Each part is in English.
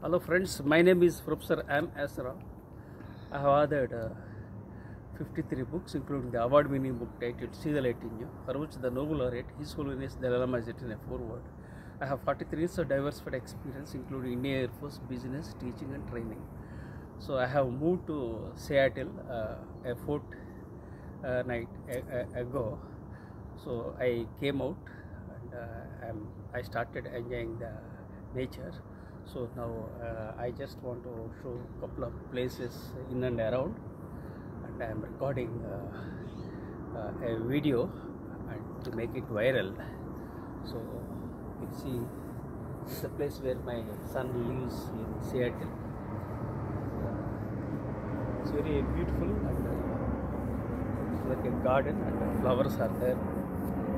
Hello friends, my name is Professor M.S.Rao. I have authored 53 books, including the award-winning book titled See the Light in You, for which the Nobel laureate, His Holiness Dalai Lama, is it in a foreword. I have 43 years of diversified experience, including Indian Air Force, business, teaching and training. So I have moved to Seattle a fortnight ago. So I came out and I started enjoying the nature. So now I just want to show a couple of places in and around, and I am recording a video and to make it viral. So you can see it's the place where my son lives in Seattle. It's very beautiful and it's like a garden, and flowers are there.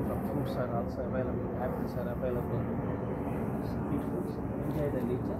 Some fruits are also available, apples are available. It's beautiful. Enjoy the nature.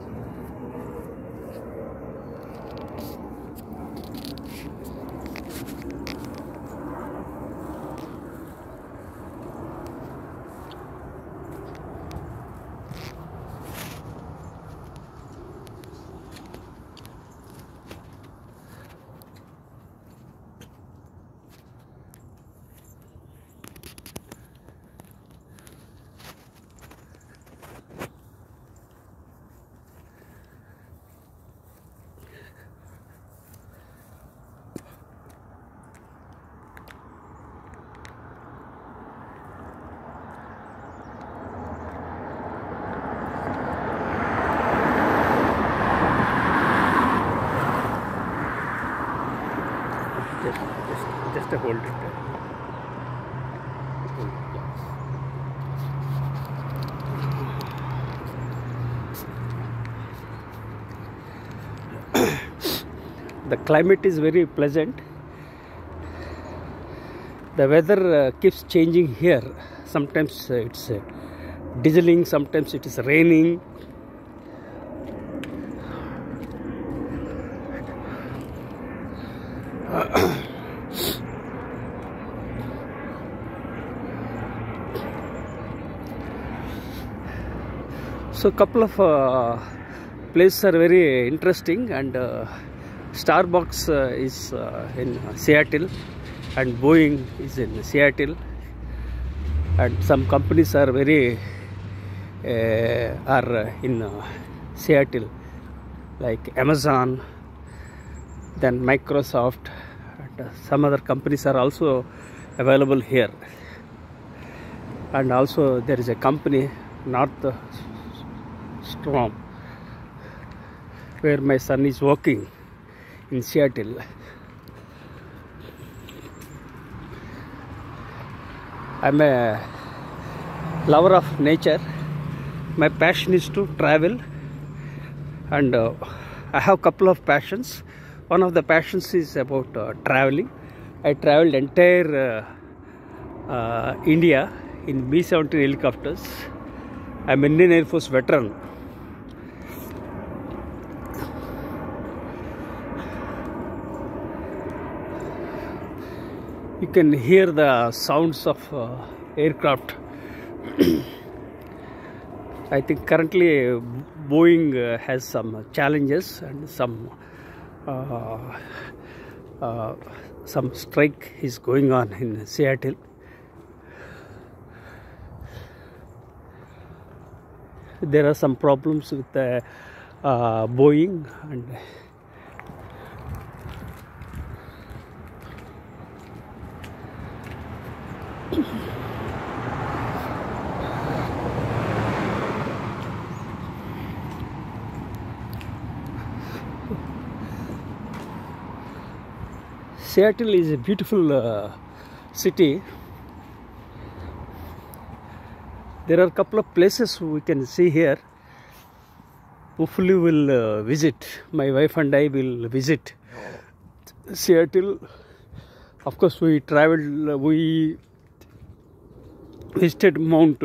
Just hold it. The climate is very pleasant. The weather keeps changing here. Sometimes it's drizzling, sometimes it is raining. So a couple of places are very interesting, and Starbucks is in Seattle, and Boeing is in Seattle, and some companies are very in Seattle, like Amazon, then Microsoft, and some other companies are also available here. And also there is a company, North Storm, where my son is working in Seattle. I'm a lover of nature. My passion is to travel, and I have a couple of passions. One of the passions is about traveling. I traveled entire India in B-17 helicopters. I'm an Indian Air Force veteran. You can hear the sounds of aircraft. I think currently Boeing has some challenges, and some strike is going on in Seattle. There are some problems with Boeing, and Seattle is a beautiful city. There are a couple of places we can see here. Hopefully we'll visit. My wife and I will visit Seattle. Of course, we visited Mount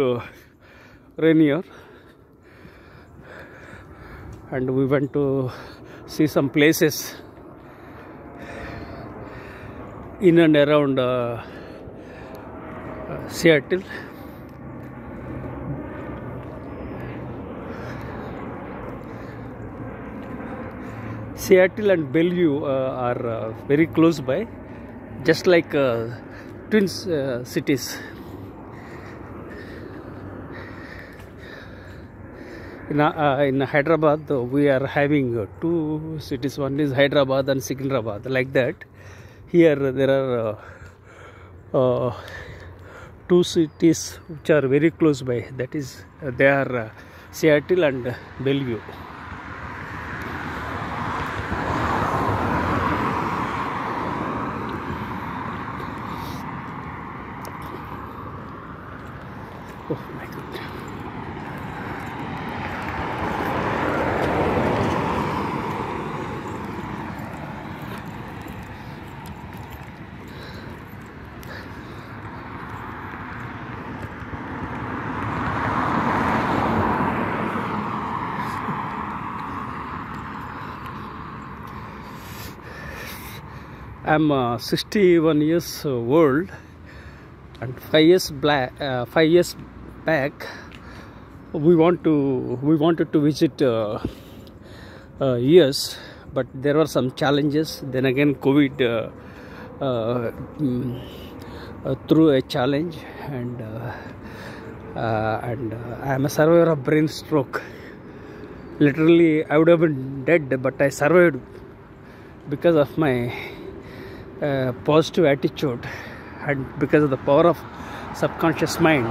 Rainier, and we went to see some places in and around Seattle. Seattle and Bellevue are very close by, just like twin cities. In Hyderabad, we are having two cities. One is Hyderabad and Secunderabad. Like that, here there are two cities which are very close by. That is, they are Seattle and Bellevue. Oh my goodness. I'm 61 years old, and 5 years back we wanted to visit US, but there were some challenges. Then again, COVID threw a challenge, and I am a survivor of brain stroke. Literally, I would have been dead, but I survived because of my positive attitude and because of the power of subconscious mind.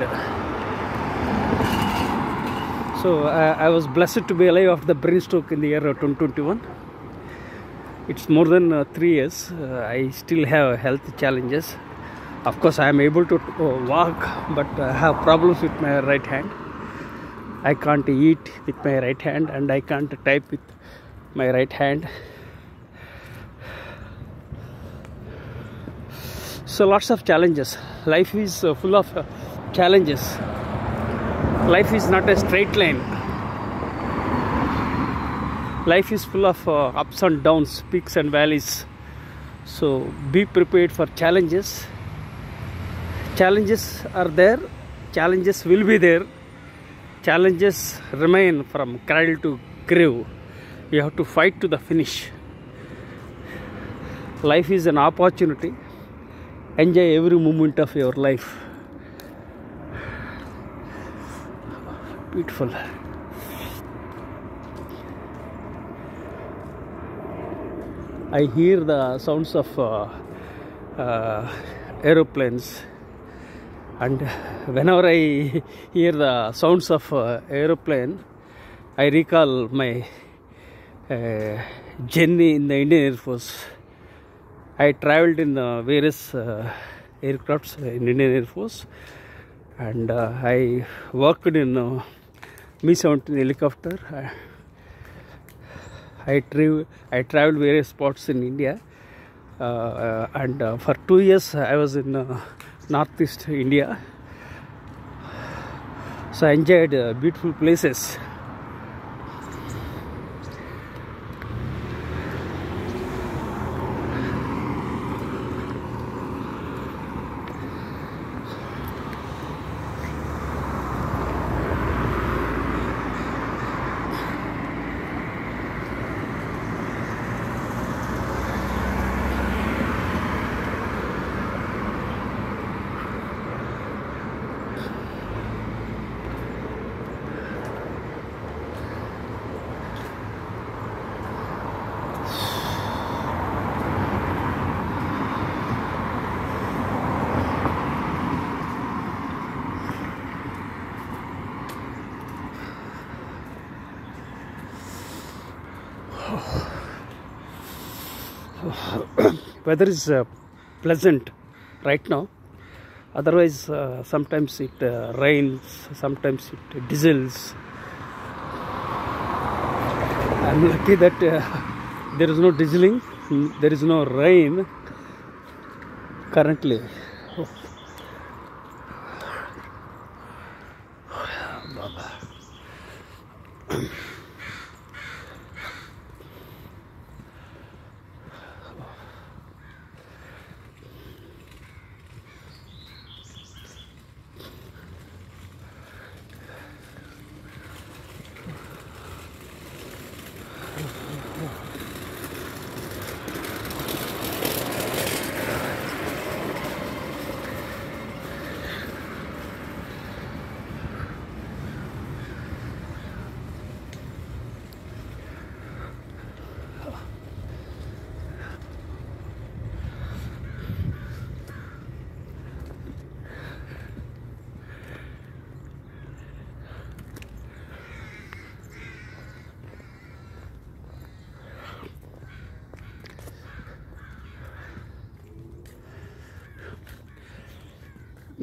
So I was blessed to be alive after the brain stroke in the year 2021. It's more than 3 years. I still have health challenges. Of course, I am able to walk, but I have problems with my right hand. I can't eat with my right hand, and I can't type with my right hand. So lots of challenges. Life is full of challenges. Life is not a straight line. Life is full of ups and downs, peaks and valleys. So be prepared for challenges. Challenges are there. Challenges will be there. Challenges remain from cradle to grave. You have to fight to the finish. Life is an opportunity. Enjoy every moment of your life. Beautiful. I hear the sounds of aeroplanes, and whenever I hear the sounds of aeroplane, I recall my journey in the Indian Air Force. I traveled in various aircrafts in Indian Air Force, and I worked in Mi-17 helicopter. I traveled various spots in India, and for 2 years I was in Northeast India. So I enjoyed beautiful places. Weather is pleasant right now. Otherwise, sometimes it rains, sometimes it drizzles. I'm lucky that there is no drizzling, there is no rain currently. Oh.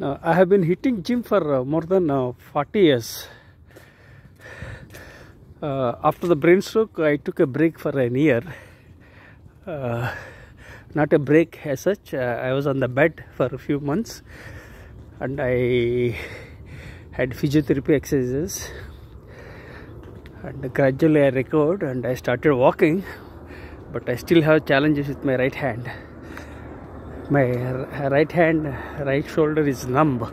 I have been hitting gym for more than 40 years. After the brain stroke, I took a break for an year. Not a break as such. I was on the bed for a few months, and I had physiotherapy exercises. And gradually I recovered and I started walking, but I still have challenges with my right hand. My right shoulder is numb.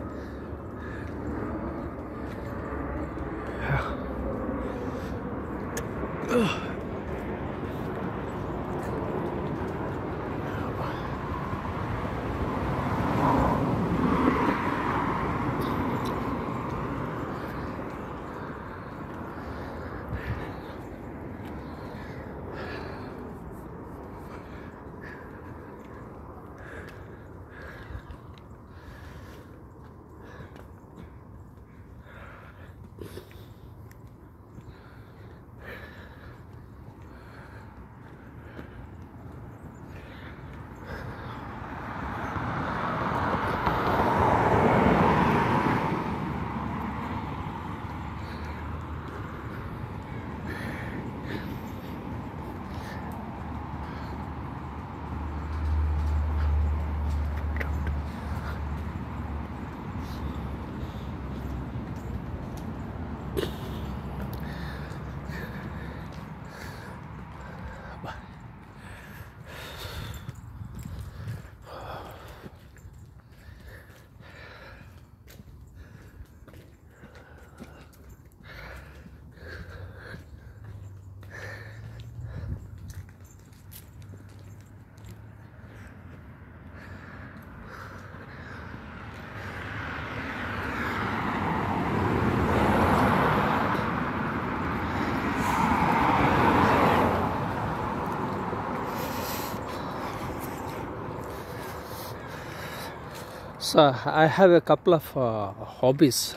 So I have a couple of hobbies,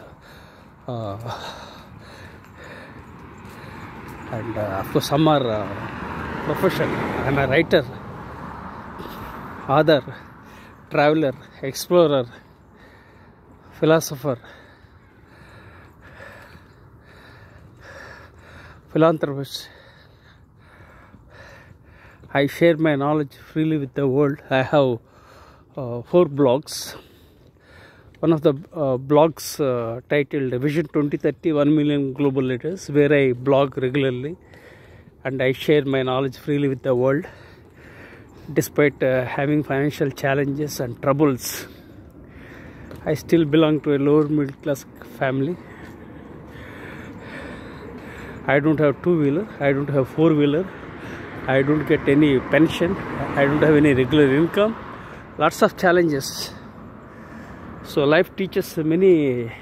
and of course some are profession. I am a writer, author, traveler, explorer, philosopher, philanthropist. I share my knowledge freely with the world. I have 4 blogs. One of the blogs titled Vision 2030 1 Million Global Leaders, where I blog regularly and I share my knowledge freely with the world. Despite having financial challenges and troubles, I still belong to a lower middle class family. I don't have 2-wheeler, I don't have 4-wheeler, I don't get any pension, I don't have any regular income. Lots of challenges. So life teaches many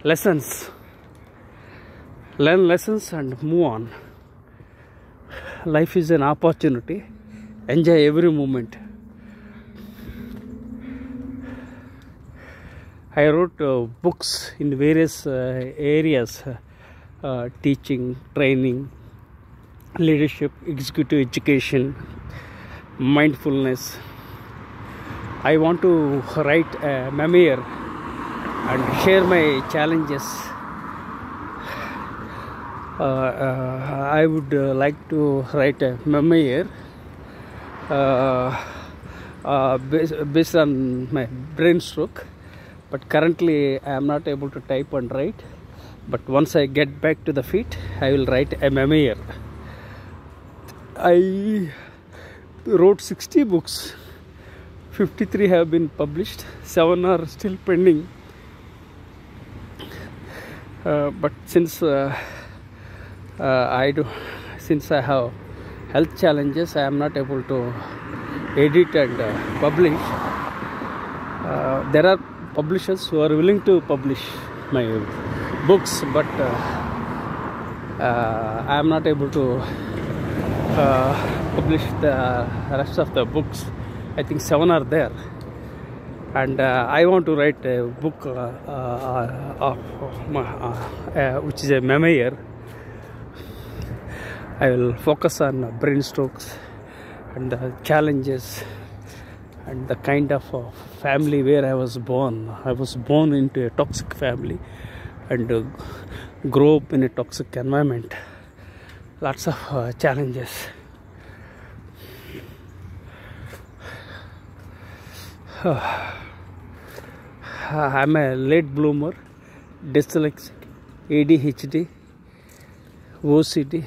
lessons. Learn lessons and move on. Life is an opportunity. Enjoy every moment. I wrote books in various areas, teaching, training, leadership, executive education, mindfulness. I want to write a memoir and share my challenges. I would like to write a memoir based on my brain stroke, but currently I am not able to type and write. But once I get back to the feet, I will write a memoir. I wrote 60 books. 53 have been published, 7 are still pending. But since I have health challenges, I am not able to edit and publish. There are publishers who are willing to publish my books, but I am not able to publish the rest of the books. I think 7 are there, and I want to write a book which is a memoir. I will focus on brain strokes and the challenges and the kind of family where I was born. I was born into a toxic family and grew up in a toxic environment. Lots of challenges. I'm a late bloomer, Dyslexic, ADHD, OCD.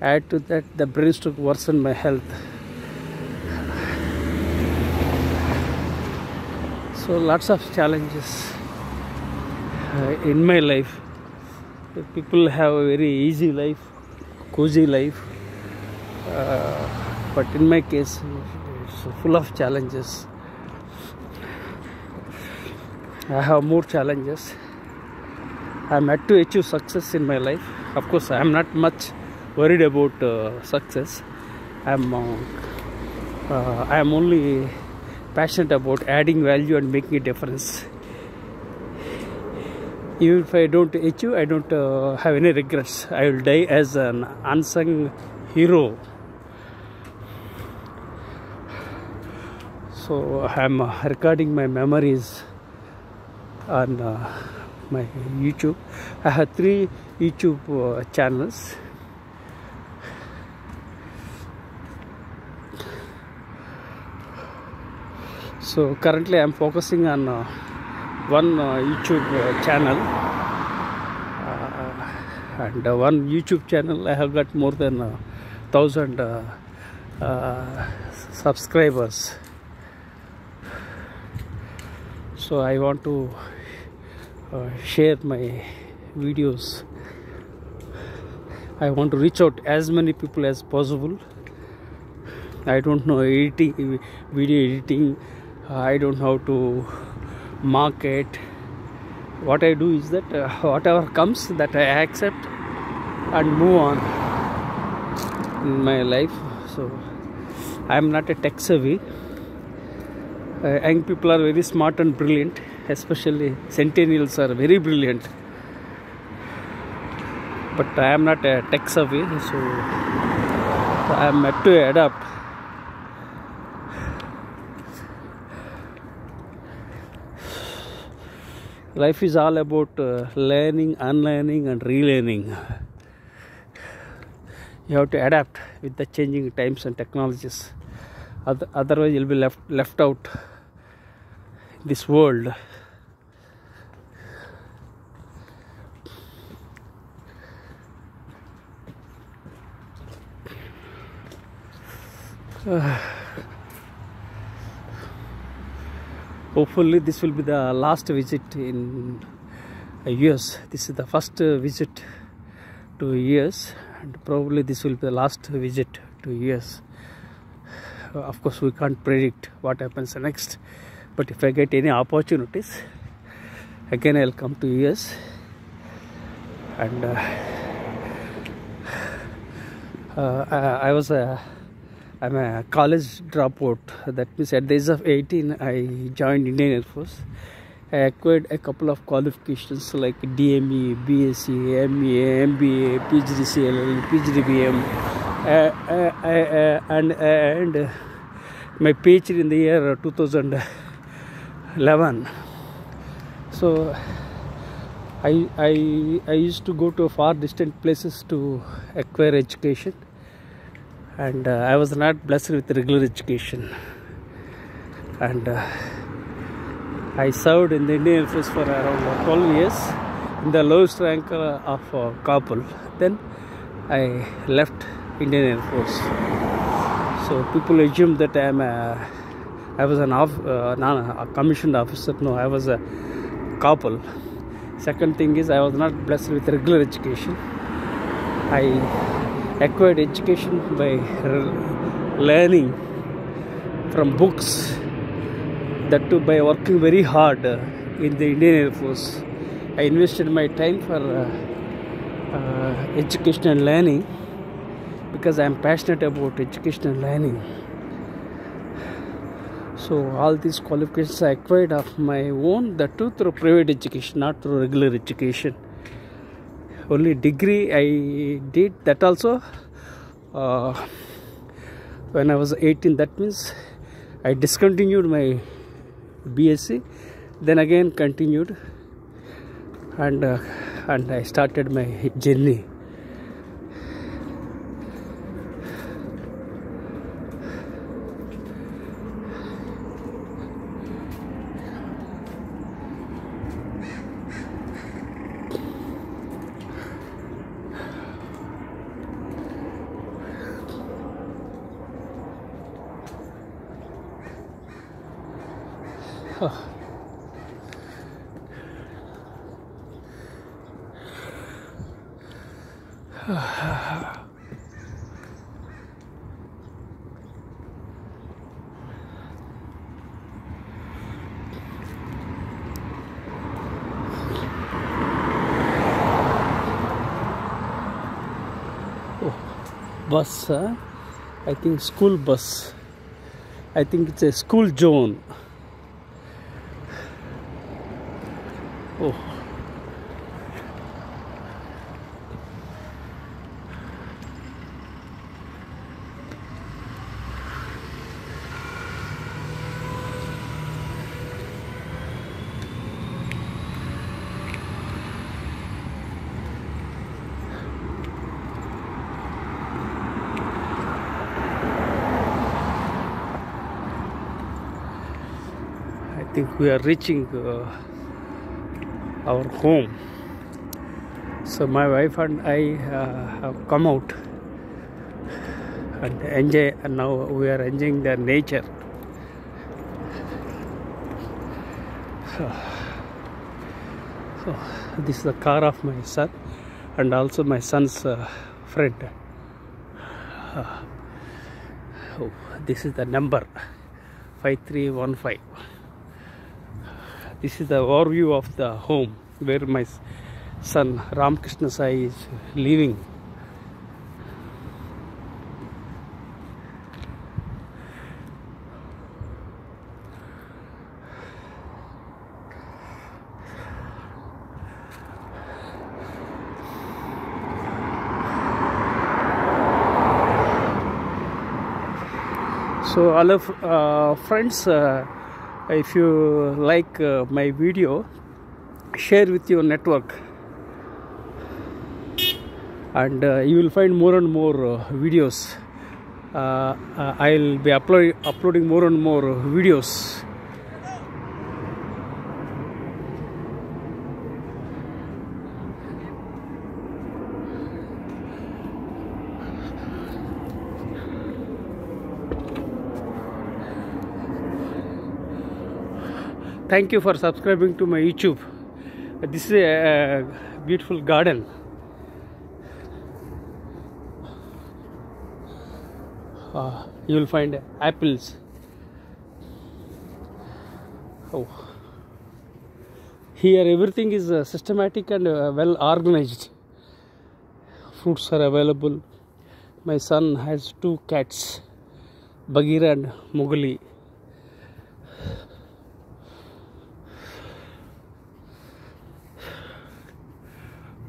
Add to that, the brain stroke worsened my health. So lots of challenges in my life. People have a very easy life, cozy life, but in my case, it's full of challenges. I have more challenges. I'm yet to achieve success in my life. Of course, I'm not much worried about success. I'm only passionate about adding value and making a difference. Even if I don't achieve, I don't have any regrets. I will die as an unsung hero. So I'm recording my memories on my YouTube. I have 3 YouTube channels. So currently I'm focusing on one YouTube channel, and one YouTube channel I have got more than 1,000 subscribers. So I want to share my videos. I want to reach out as many people as possible. I don't know editing, video editing. I don't know how to market. What I do is that whatever comes, that I accept and move on in my life. So I am not a tech savvy. Young people are very smart and brilliant, especially centennials are very brilliant, but I am not a tech savvy, so I am yet to adapt. Life is all about learning, unlearning and relearning. You have to adapt with the changing times and technologies. Otherwise you'll be left out in this world. Hopefully this will be the last visit in US. This is the first visit to US, and probably this will be the last visit to US. Of course, we can't predict what happens next, but if I get any opportunities, again I'll come to US. And I'm a college dropout. That means at the age of 18, I joined Indian Air Force. I acquired a couple of qualifications like DME, BSc, ME, MBA, PGDCLL, PGDBM, and my PhD in the year 2011. So I used to go to far distant places to acquire education, and I was not blessed with regular education, and I served in the Indian Air Force for around 12 years in the lowest rank of Corporal. Then I left Indian Air Force. So people assume that I was a commissioned officer. No, I was a Corporal. Second thing is, I was not blessed with regular education. I acquired education by learning from books, that too by working very hard in the Indian Air Force. I invested my time for education and learning because I am passionate about education and learning. So all these qualifications I acquired of my own, that too through private education, not through regular education. Only degree I did, that also when I was 18. That means I discontinued my BSc, then again continued, and I started my journey. Bus, I think school bus. I think it's a school zone. Oh. I think we are reaching our home. So my wife and I have come out and enjoy, and now we are enjoying the nature. So this is the car of my son and also my son's friend. Oh, this is the number 5315. This is the overview of the home where my son Ramakrishna Sai is living. So all of friends, if you like my video, share with your network, and you will find more and more videos. I'll be uploading more and more videos. Thank you for subscribing to my YouTube. This is a beautiful garden. You will find apples. Oh. Here everything is systematic and well organized. Fruits are available. My son has 2 cats, Bagheera and Mughali.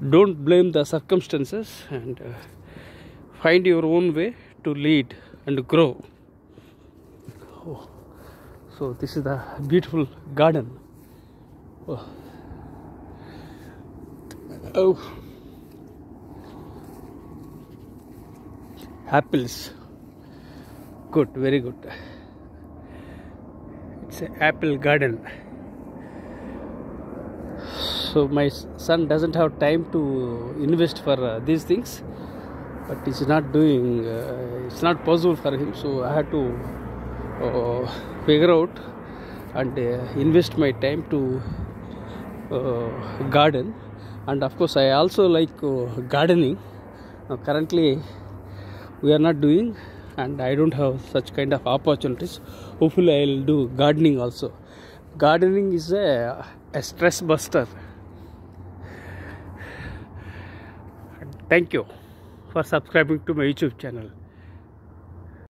Don't blame the circumstances and find your own way to lead and grow. Oh. So this is the beautiful garden. Oh. Oh. Apples. Good, very good. It's an apple garden. So my son doesn't have time to invest for these things, but he's not doing, it's not possible for him, so I had to figure out and invest my time to garden. And of course I also like gardening. Now currently we are not doing, and I don't have such kind of opportunities. Hopefully I will do gardening also. Gardening is a stress buster. Thank you for subscribing to my YouTube channel.